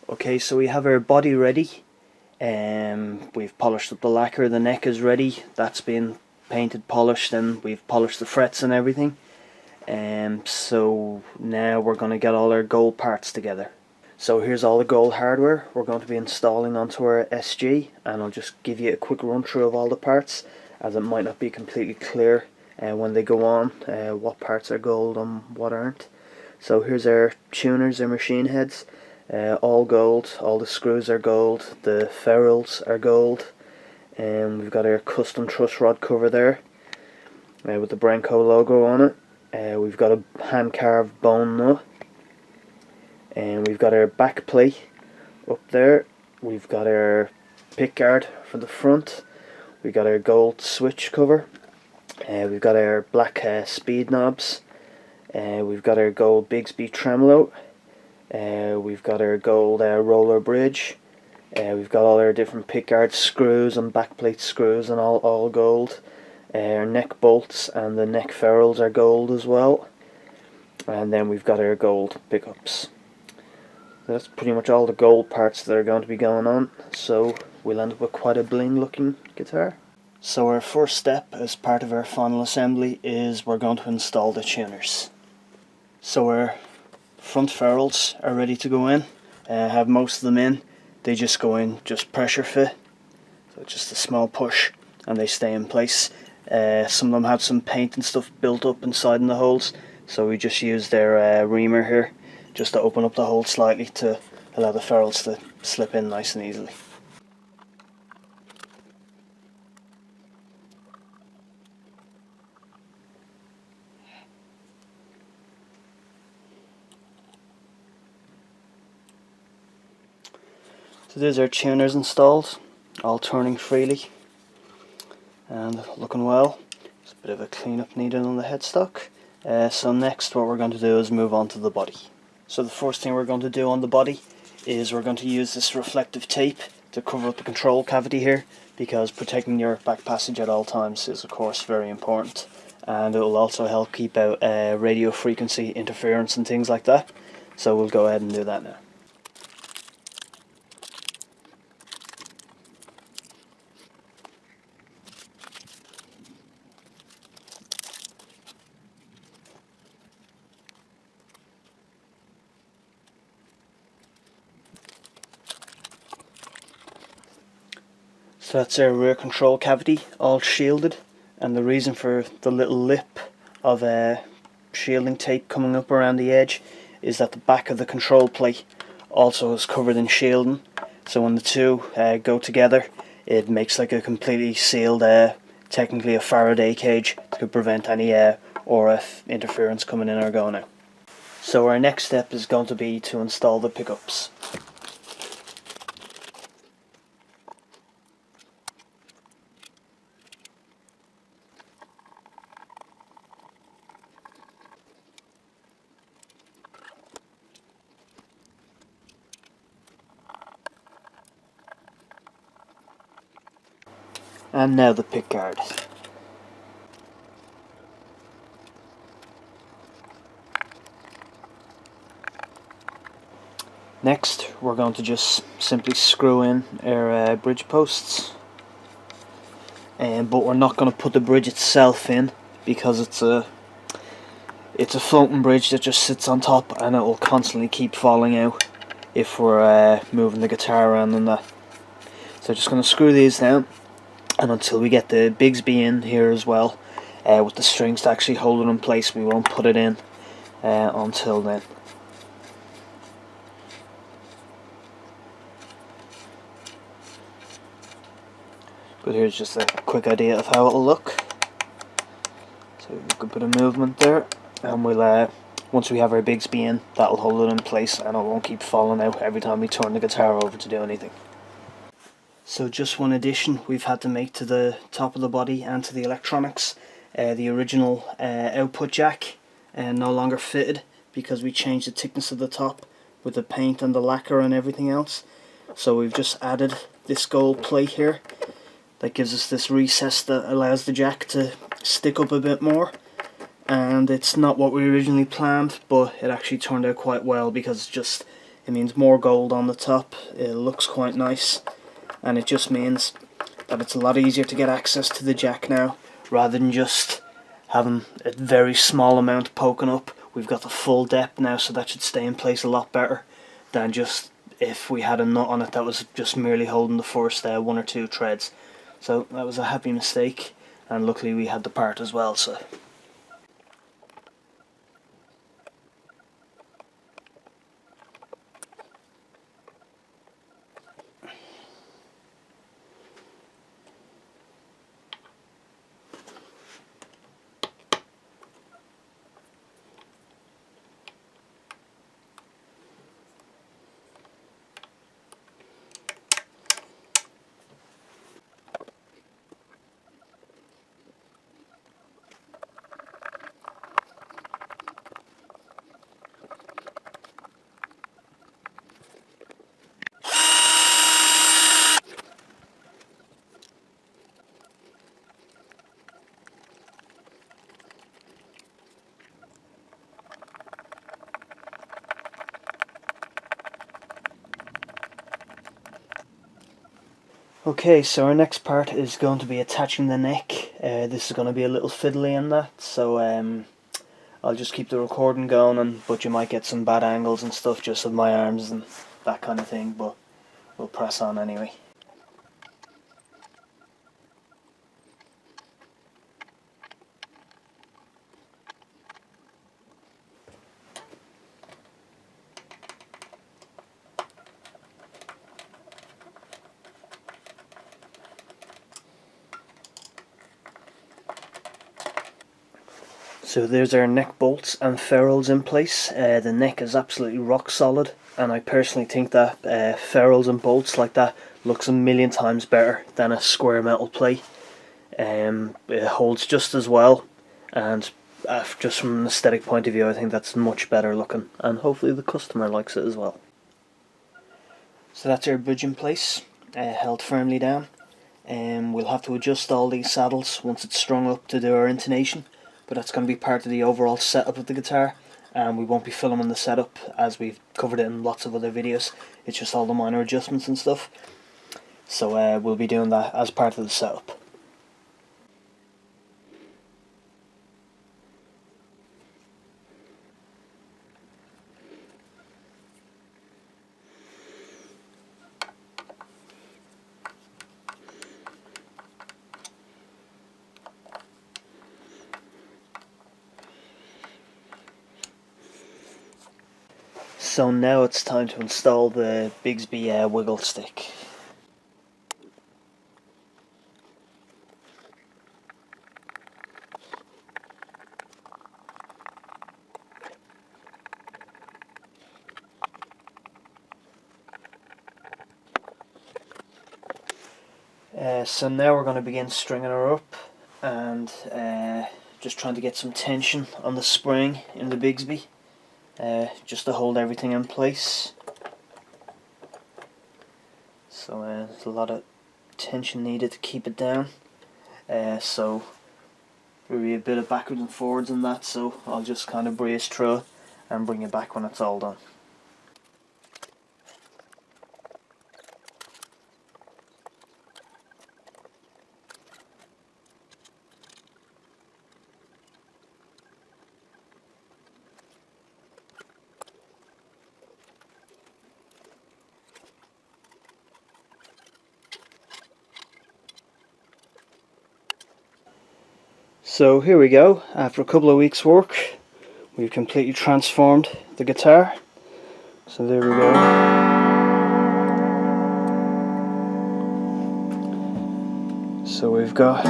Okay, so we have our body ready. We've polished up the lacquer, the neck is ready, that's been painted, polished, and we've polished the frets and everything. So now we're going to get all our gold parts together. So here's all the gold hardware we're going to be installing onto our SG, and I'll just give you a quick run through of all the parts, as it might not be completely clear when they go on what parts are gold and what aren't. So here's our tuners, our machine heads, all gold, all the screws are gold, the ferrules are gold, and we've got our custom truss rod cover there with the Branco logo on it. We've got a hand carved bone nut, and we've got our back plate up there. We've got our pick guard for the front. We've got our gold switch cover. We've got our black speed knobs. We've got our gold Bigsby tremolo. We've got our gold roller bridge. We've got all our different pickguard screws and backplate screws and all gold. Our neck bolts and the neck ferrules are gold as well. And then we've got our gold pickups. That's pretty much all the gold parts that are going to be going on, so we'll end up with quite a bling looking guitar. So our first step as part of our final assembly is we're going to install the tuners. So our front ferrules are ready to go in. Have most of them in. They just go in just pressure fit, so just a small push and they stay in place. Some of them have some paint and stuff built up inside in the holes, so we just use their reamer here just to open up the hole slightly to allow the ferrules to slip in nice and easily. So there's our tuners installed, all turning freely and looking well. There's a bit of a cleanup needed on the headstock. So next what we're going to do is move on to the body. So the first thing we're going to do on the body is we're going to use this reflective tape to cover up the control cavity here, because protecting your back passage at all times is of course very important, and it will also help keep out radio frequency interference and things like that. So we'll go ahead and do that now. So that's our rear control cavity, all shielded, and the reason for the little lip of shielding tape coming up around the edge is that the back of the control plate also is covered in shielding, so when the two go together it makes like a completely sealed, technically a Faraday cage to prevent any RF interference coming in or going out. So our next step is going to be to install the pickups. And now the pickguard. Next we're going to just simply screw in our bridge posts, but we're not going to put the bridge itself in because it's a floating bridge that just sits on top, and it will constantly keep falling out if we're moving the guitar around and that. So just going to screw these down, and until we get the Bigsby in here as well, with the strings to actually hold it in place, we won't put it in until then. But here's just a quick idea of how it'll look. So a good bit of movement there, and we'll once we have our Bigsby in, that'll hold it in place and it won't keep falling out every time we turn the guitar over to do anything. So just one addition we've had to make to the top of the body and to the electronics. The original output jack no longer fitted because we changed the thickness of the top with the paint and the lacquer and everything else. So we've just added this gold plate here that gives us this recess that allows the jack to stick up a bit more. And it's not what we originally planned, but it actually turned out quite well because It means more gold on the top. It looks quite nice, and it just means that it's a lot easier to get access to the jack now, rather than just having a very small amount poking up. We've got the full depth now, so that should stay in place a lot better than just if we had a nut on it that was just merely holding the first 1 or 2 threads. So that was a happy mistake, and luckily we had the part as well. Okay, so our next part is going to be attaching the neck. This is going to be a little fiddly in that, so I'll just keep the recording going, but you might get some bad angles and stuff just of my arms and that kind of thing, but we'll press on anyway. So there's our neck bolts and ferrules in place. The neck is absolutely rock solid, and I personally think that ferrules and bolts like that looks a million times better than a square metal plate. It holds just as well, and just from an aesthetic point of view I think that's much better looking, and hopefully the customer likes it as well. So that's our bridge in place, held firmly down. We'll have to adjust all these saddles once it's strung up to do our intonation, but that's going to be part of the overall setup of the guitar, and we won't be filming the setup as we've covered it in lots of other videos. It's just all the minor adjustments and stuff, so we'll be doing that as part of the setup. So now it's time to install the Bigsby wiggle stick. So now we're going to begin stringing her up, and just trying to get some tension on the spring in the Bigsby. Just to hold everything in place. So there's a lot of tension needed to keep it down. So there'll be a bit of backwards and forwards in that, so I'll just kind of breeze through it and bring it back when it's all done. So here we go. After a couple of weeks work, we've completely transformed the guitar. So there we go. So we've got,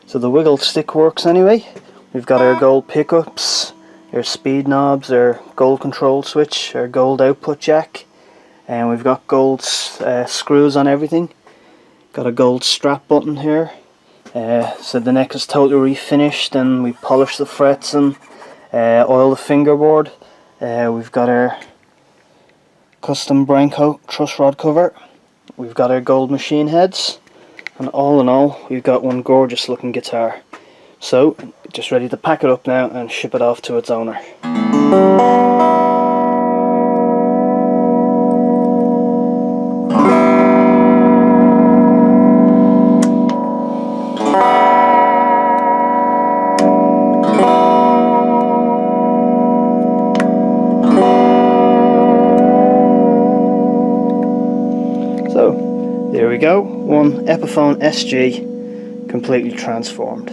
so the wiggle stick works anyway. We've got our gold pickups, our speed knobs, our gold control switch, our gold output jack, and we've got gold screws on everything. Got a gold strap button here. So the neck is totally refinished, and we polished the frets and oil the fingerboard. We've got our custom brain coat truss rod cover. We've got our gold machine heads, and all in all we've got one gorgeous looking guitar. So Just ready to pack it up now and ship it off to its owner. So, there we go, one Epiphone SG completely transformed.